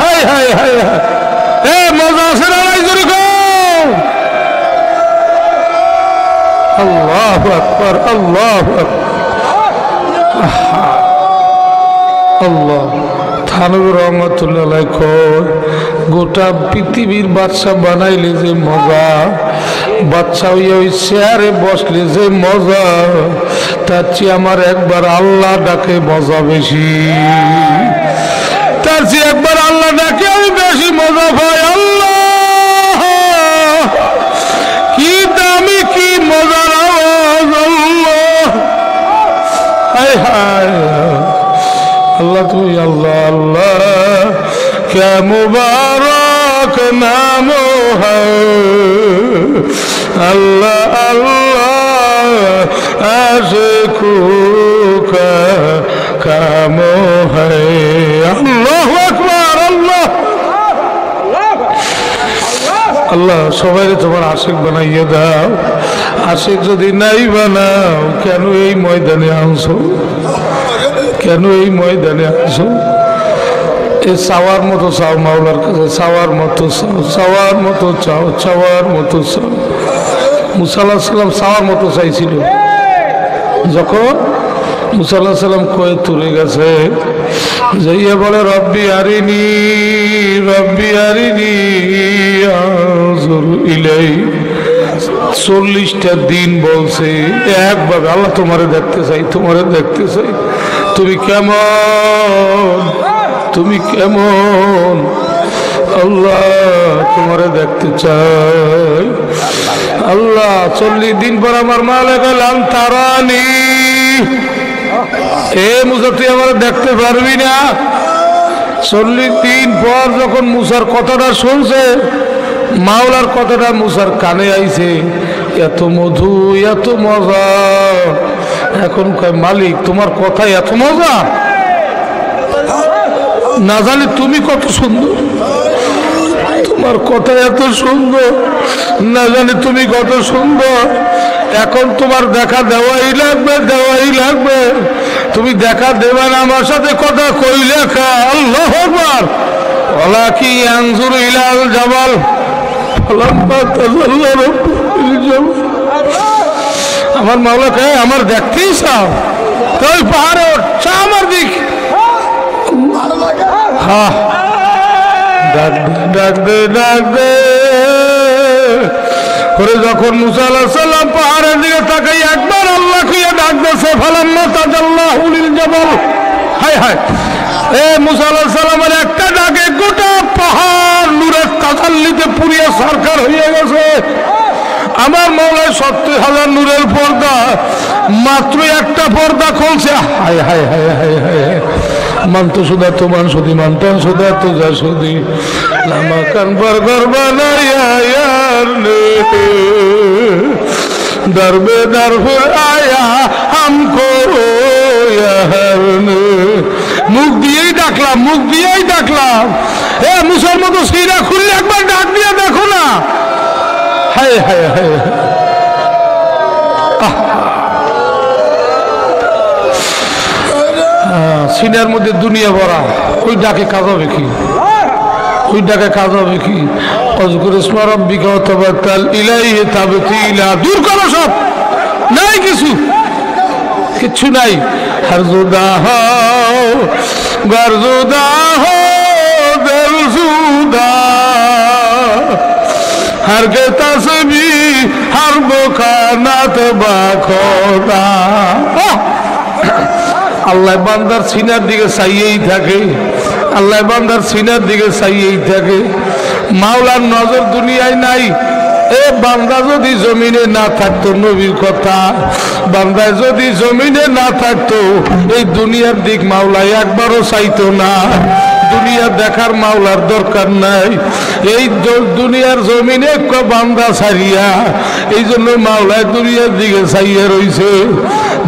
হাই হাই হাই এ মজা আছে না নাই জোরে কও। আল্লাহু আকবার আল্লাহু আকবার আল্লাহ। থানবীর রহমতুল্লাহ আলাইহি কয় গোটা পৃথিবীর বাদশা বানাইলে যে মজা, বাদশা হইয়া ওই চেয়ারে বসলে যে মজা, তার চেয়ে আমার একবার আল্লাহ ডাকে মজা বেশি, তার চেয়ে একবার আল্লাহ ডাকে আমি বেশি মজা পাই। আল্লাহ কি দামি কি মজার আওয়াজ আল্লাহ। হায় হায় আল্লাহ তুমি আল্লাহ আল্লাহ ক্যা মুবারক নাম হ্যায় আল্লাহ আল্লাহ আশিকু কা কাম হ্যায়। আল্লাহু আকবার আল্লাহ আল্লাহ সবাই তোমার আশিক বানাইয়ে দাও। আশিক যদি নাই বানাও কেন এই ময়দানে আনছো, কেন এই ময়দানে আনছো? এই চাওয়ার মতো চাও মাওলার কাছে, চাওয়ার মতো চাও, চাওয়ার মতো চাও, চাওয়ার মতো চাও। মুসা আলাইহিস সালাম চাওয়ার মতো চাইছিল, যখন মুসা আলাইহিস সালাম কয়ে তুলে গেছে, যাইয়া বলে রব্বি আরিনি রব্বি আরিনি আনজুর ইলাই। 40টা দিন বলছে একভাবে আল্লাহ তোমারে দেখতে চাই, তোমারে দেখতে চাই, তুমি কেমন, তুমি কেমন আল্লাহ তোমারে দেখতে চাই। আল্লাহ 40 দিন পর আমার মালে গেলাম তারানি, এ মুসা তুই আমার দেখতে পারবি না। 40 দিন পর যখন মুসার কথাটা শুনছে, মাওলার কথাটা মুসার কানে আইছে, এত মধু এত মজা। এখন কয় মালিক তোমার কথা এত মজা, না জানি তুমি কত সুন্দর, তোমার কথা এত সুন্দর, না জানি তুমি কত সুন্দর। এখন তোমার দেখা দেওয়াই লাগবে, দেওয়াই লাগবে। তুমি দেখা দেবে না, আমার সাথে কথা কই লেখা। আল্লাহু আকবার। ওলা কি আনজুর ইলাল জাবাল ফালাম্মা তাজাল্লা রাব্বুল জাবাল। আমার মাওলা কয় আমার দেখতেই চাও, তুই পাহাড়ে ওঠ, চা আমার দিক। হ্যাঁ ডাক দে ডাক দে ডাক দে করে যখন মুসা আলাইহিস সালাম পাহাড়ের দিকে তাকাই একবার আল্লাহ খুঁজে ডাক দিয়েছে, ফালাম্মা তাজাল্লাহু লিল জাবাল। হায় হায় এ মুসা আলাইহিস সালামের একটা ডাকে গোটা পাহাড় নূরের তাজাল্লিতে পুরিয়া সরকার হয়ে গেছে। আমার মাওলায় 70,000 নূরের পর্দা, মাত্র একটা পর্দা খুলছে। হায় হায় হায় হায় হায় মানতো সুদা তো মান সুদি, মানতাম সুদা তো যা সুদি, লামা কান বরগর বানাইয়া ইয়ার নে দরবে দরবে আয়া হামকো ইয়ার নে। মুখ দিয়েই ডাকলাম, মুখ দিয়েই ডাকলাম। এ মুসার মতো সিরা খুললে একবার ডাক দিয়ে দেখো না। হায় হায় হায় সিনার মধ্যে দুনিয়া ভরা। ওই ডাকে কাজ হবে কি? ওই ডাকে কাজ হবে কি? অজকুর ইসমা রাব্বিকা ওয়া তাওয়াক্কাল ইলাইহি তাবতীলা। দূর করো সব, নাই কিচ্ছু নাই। হরজুদা হো গরজুদা হো দিলজুদা हर के तस्बीह हर बुखानात बाखोदा। আল্লাহ বান্দার সিনার দিকে চাইয়েই থাকে, আল্লাহ বান্দার সিনার দিকে চাইয়েই থাকে। মাওলার নজর দুনিয়ায় নাই। এ বান্দা যদি জমিনে না থাকতো, নবীর কথা, বান্দায় যদি জমিনে না থাকতো এই দুনিয়ার দিক মাওলা একবারও চাইতো না। দুনিয়া দেখার মাওলার দরকার নাই। এই দুনিয়ার জমিনে বান্দা ছাড়িয়া এই জন্য মাওলায় দুনিয়ার দিকে চাইয়া রইছে।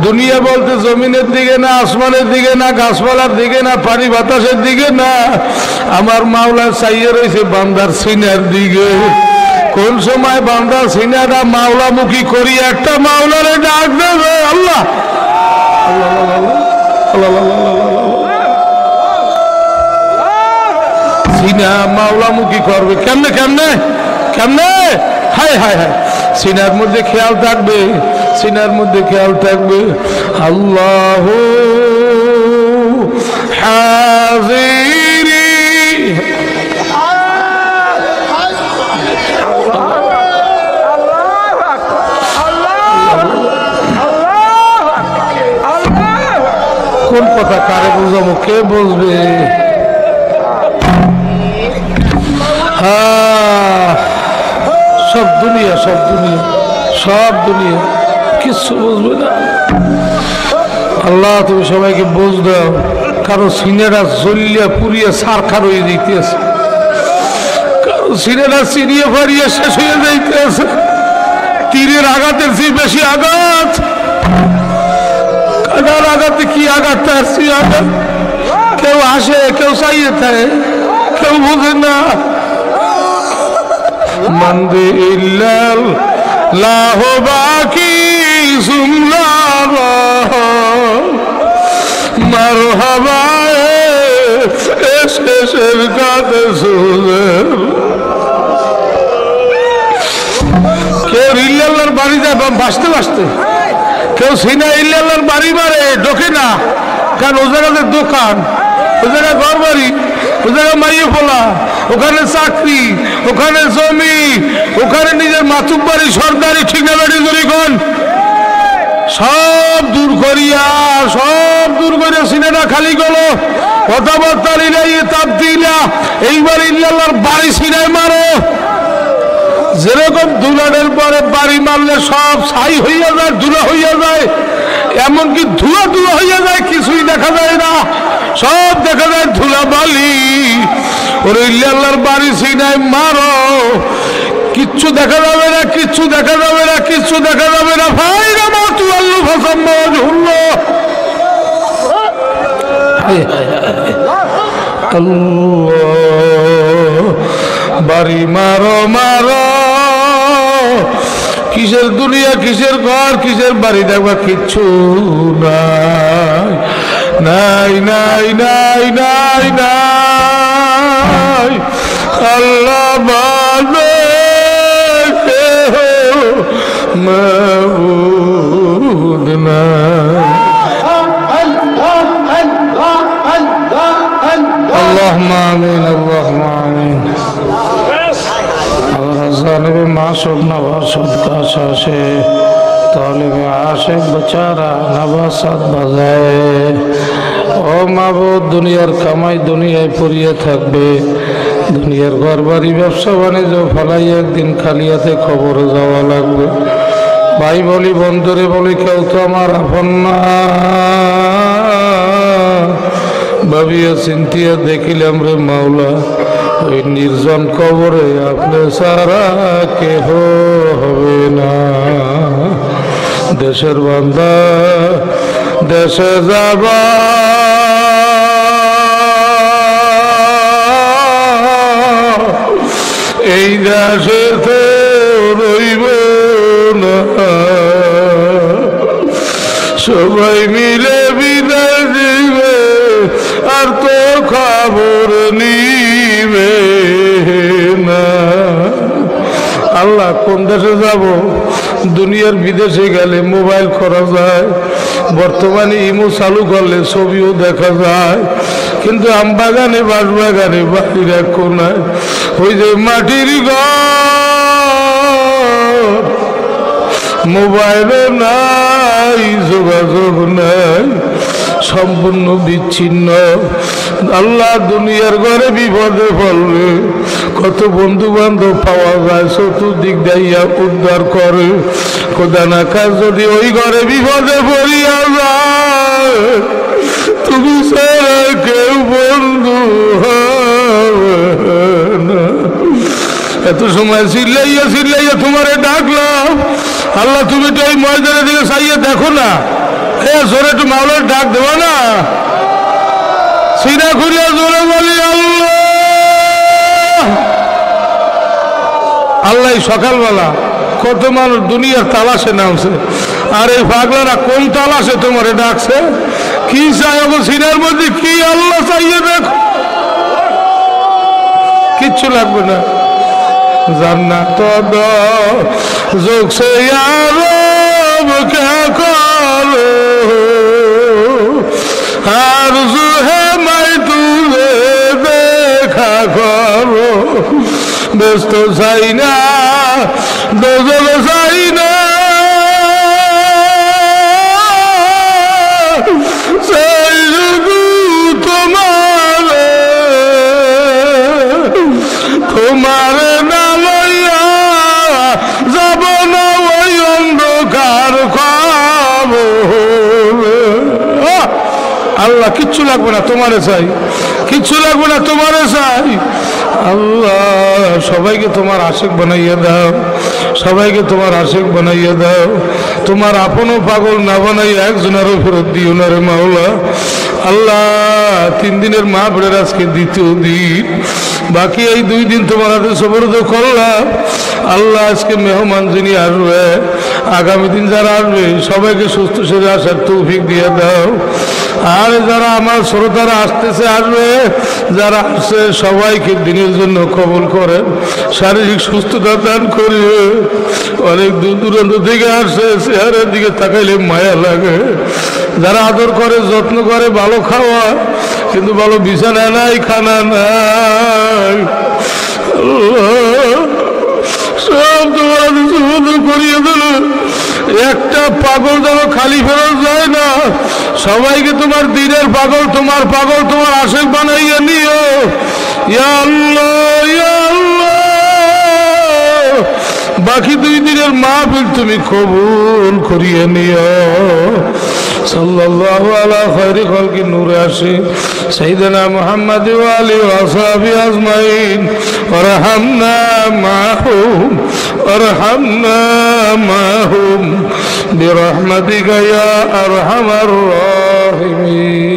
দুনিয়া বলতে জমিনের দিকে না, আসমানের দিকে না, গাছপালার দিকে না, পানি বাতাসের দিকে না, আমার মাওলা চাইয়া রইছে বান্দার সিনার দিকে। কোন সময় বান্দার সিনাটা মাওলামুখী করি একটা মাওলারে ডাক দেবে, আল্লাহ সিনা মাওলামুখী করবে। কেমনে কেমনে কেমনে? হায় হায় হায়, সিনার মধ্যে খেয়াল থাকবে, সিনার মধ্যে খেয়াল থাকবে। আল্লাহ হাজিরি কোন কথা কারে বুঝাবো, কে বুঝবে? সব দুনিয়া সব দুনিয়া সব দুনিয়া কিচ্ছু বুঝবে না। আল্লাহ তুমি সবাইকে বুঝ দাও। কারো সিনেরা জ্বলিয়া পুড়িয়া সারখার হয়ে যাইতেছে, কারো সিনেরা চিরিয়ে ফারিয়ে শেষ হয়ে যাইতেছে। তীরের আঘাতের চেয়ে বেশি আঘাত, কাদার আঘাতে কি আঘাত, তার চেয়ে আঘাত। কেউ আসে, কেউ চাইয়ে থাকে, কেউ বোঝে না। মন্দে ইল্লাল লাহু বাকি সুমলা মারহাবা শেষের কাতে সুজের। কেউ ইল্লাল্লাহর বাড়ি যায় বাঁচতে বাঁচতে, কেউ সিনা ইল্লাল্লাহর বাড়ি মারে ঢোকে না। কারণ ও জায়গাতে দোকান, ও জায়গায় ঘর বাড়ি, ও জায়গায় মাইয়ে ফোলা, ওখানে চাকরি, ওখানে জমি, ওখানে নিজের মাতুব বাড়ি, সরকারি, ঠিক না বাড়ি জরিগণ সব দূর করিয়া সিনেটা খালি করলো। কথাবার্তা নিলাই তাপ দিলা, এইবার ইল্লাল্লাহর বাড়ি সিনায় মারো। যেরকম ধুলানের পরে বাড়ি মারলে সব ছাই হইয়া যায়, ধুলা হইয়া যায়, এমনকি ধুলা ধুলা হইয়া যায়, কিছুই দেখা যায় না, সব দেখা যায় ধুলা বালি। ওর ইল্লাল্লাহর বাড়ি সিনায় মারো, কিচ্ছু দেখা যাবে না, কিচ্ছু দেখা যাবে না, কিচ্ছু দেখা যাবে না। ভাই রামাতু আল্লাহ ফাসাম্মাজ হুল্লো আল্লাহ বাড়ি মারো মারো। কিসের দুনিয়া, কিসের ঘর, কিসের বাড়ি, দেখবা কিচ্ছু নাই নাই নাই নাই নাই নাই। আল্লাহ বাজে মাবুদ নাই। আল্লাহুম্মা আমিন, আল্লাহুম্মা আমিন। জানিবে মাসুক নবাসত কাছে তালিবে আশেক বেচারা নবাসাত বাজায়। ও মাবুদ, দুনিয়ার কামাই দুনিয়ায় পড়িয়ে থাকবে, দুনিয়ার ঘর বাড়ি ব্যবসা বাণিজ্য ফলাই একদিন খালিয়াতে খবরে যাওয়া লাগবে। ভাই বলি, বন্ধুরে বলি, কেউ তো আমার আপন না। ভাবিয়া চিন্তিয়া দেখিলাম রে মাওলা, ওই নির্জন কবরে আপনি সারা কেহ হবে না। দেশের বান্দা দেশে যাবা, এই দেশে তো রইব না। সবাই মিলে বিদায় দিবে আর তো খবর নিবে না। আল্লাহ কোন দেশে যাব? দুনিয়ার বিদেশে গেলে মোবাইল করা যায়, বর্তমানে ইমো চালু করলে ছবিও দেখা যায়, কিন্তু আমবাগানে বাঁশবাগানে বাড়ির এক কোনায় ওই যে মাটির ঘর, মোবাইলে নাই, যোগাযোগ নাই, সম্পূর্ণ বিচ্ছিন্ন। আল্লাহ দুনিয়ার ঘরে বিপদে পড়লে কত বন্ধু বান্ধব পাওয়া যায়, চতুর্দিক দাইয়া উদ্ধার করে। খোদা না কাজ যদি ওই ঘরে বিপদে পড়িয়া যায়, তুমি ছাড়া কেউ বন্ধু হবে না। এত সময় চিল্লাইয়া চিল্লাইয়া তোমারে ডাকলাম, আল্লাহ তুমি তো এই ময়দানের দিকে চাইয়া দেখো না, জোরে একটু মাওলার ডাক দেবো না? সিনা খুলিয়া জোরে বলি আল্লাহ। আল্লাহ সকালবেলা কত মানুষ দুনিয়ার তালাশে নামছে, আর এই পাগলারা কোন তালাশে তোমারে ডাকছে? কি চাই সিনার মধ্যে? কি আল্লাহ চাইয়ে দেখো, কিচ্ছু লাগবে না। জান্নাত যোগ সে আরব কে করো, আর জুহে মাই তুলে দেখা করো। ব্যস্ত চাই না, দোজল চাই না, সেই শুধু তোমারে তোমারে না লইয়া যাব না ওই অন্ধকার কবরে। আল্লাহ কিচ্ছু লাগবে না, তোমারে চাই, কিচ্ছু লাগবে না, তোমারে চাই। আল্লাহ সবাইকে তোমার আশিক বানাইয়া দাও, সবাইকে তোমার আশিক বানাইয়া দাও। তোমার আপনও পাগল না বানাইয়া একজনেরও ফেরত দিও না রে মাওলা। আল্লাহ 3 দিনের মাহফিলের আজকে দ্বিতীয় দিন, বাকি এই 2 দিন তোমার হাতে সুপর্দ করলাম। আল্লাহ আজকে মেহমান যিনি আসবে, আগামী দিন যারা আসবে সবাইকে সুস্থ শরীরে আসার তৌফিক দিয়ে দাও। আর যারা আমার শ্রোতারা আসতেছে আসবে, যারা আসছে সবাইকে দিনের জন্য কবুল করেন, শারীরিক সুস্থতা দান করিবে। অনেক দূর দূরান্ত থেকে আসছে, চেহারের দিকে তাকাইলে মায়া লাগে। যারা আদর করে, যত্ন করে, ভালো খাওয়া, কিন্তু ভালো বিছানা নাই, খানা নাই, সব তোমার সুন্দর করিয়ে দিল। একটা পাগল যেন খালি ফেরত যায় না। সবাইকে তোমার দিনের পাগল, তোমার পাগল, তোমার আশিক বানাইয়া নিও। ইয়া আল্লাহ, ইয়া আল্লাহ, বাকি 2 দিনের মাহফিল তুমি কবুল করিয়ে নিও। সাল্লাল্লাহু আলা খায়রি খালকি নূরে আসি সাইয়্যিদানা মুহাম্মদ ওয়া আলিহি ওয়া আসহাবিহি আজমাইন ওয়ারহামনা মাহুম ওয়ারহামনা মাহুম বিরহমাতিকা ইয়া আরহামার রাহিমিন।